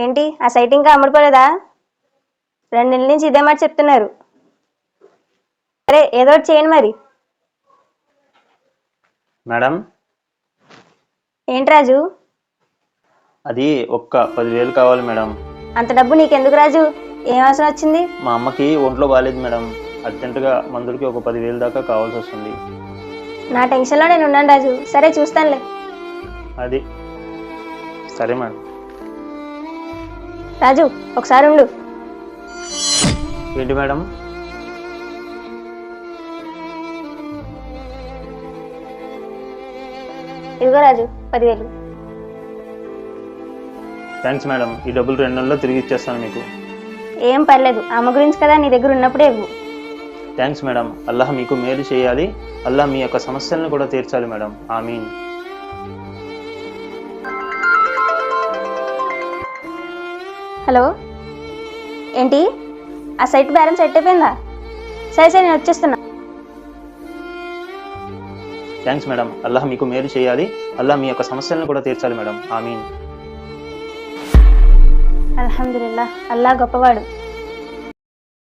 ఏంటి ఆ సైట్ ఇంకా అమ్ముడుపోలేదా? 2 నెలల నుంచి ఇదే మాట చెప్తున్నారు. సరే ఏదో ఒకటి చేయండి మరి. మేడం, ఏంటి రాజు? అది ఒక్క 10,000 కావాలి మేడం. అంత డబ్బు నీకెందుకు రాజు? ఏం అవసరం వచ్చింది? మా అమ్మకి ఒంట్లో బాగాలేదు మేడం. అర్జెంటుగా మందులకి ఒక 10,000 దాకా కావాల్సి వస్తుంది. నా టెన్షన్లో నేను ఉన్నాను రాజు. సరే చూస్తానులే. అది సరే మేడం. రాజు ఒకసారి ఉండు. ఏంటి మేడం? ఇదిగో రాజు 10,000. Thanks madam. ఈ డబ్బులు 2 నెలల్లో తిరిగి ఇచ్చేస్తాను మీకు. ఏం పర్లేదు, అమ్మ గురించి కదా, నీ దగ్గర ఉన్నప్పుడే ఇవ్వు. Thanks madam. అల్లాహ్ మీకు మేలు చేయాలి. అల్లాహ్ మీ యొక్క సమస్యలను కూడా తీర్చాలి మేడం. ఆమీన్. హలో, ఏంటి ఆ సైట్ బ్యాలెన్స్ సెట్ అయిపోయిందా? సరే సరే నేను వచ్చేస్తున్నా. Thanks madam. అల్లాహ్ మీకు మేలు చేయాలి. అల్లాహ్ మీ యొక్క సమస్యలను కూడా తీర్చాలి మేడం. ఆమీన్. అల్హమ్దులిల్లాహ్, అల్లాహ్ గొప్పవాడు.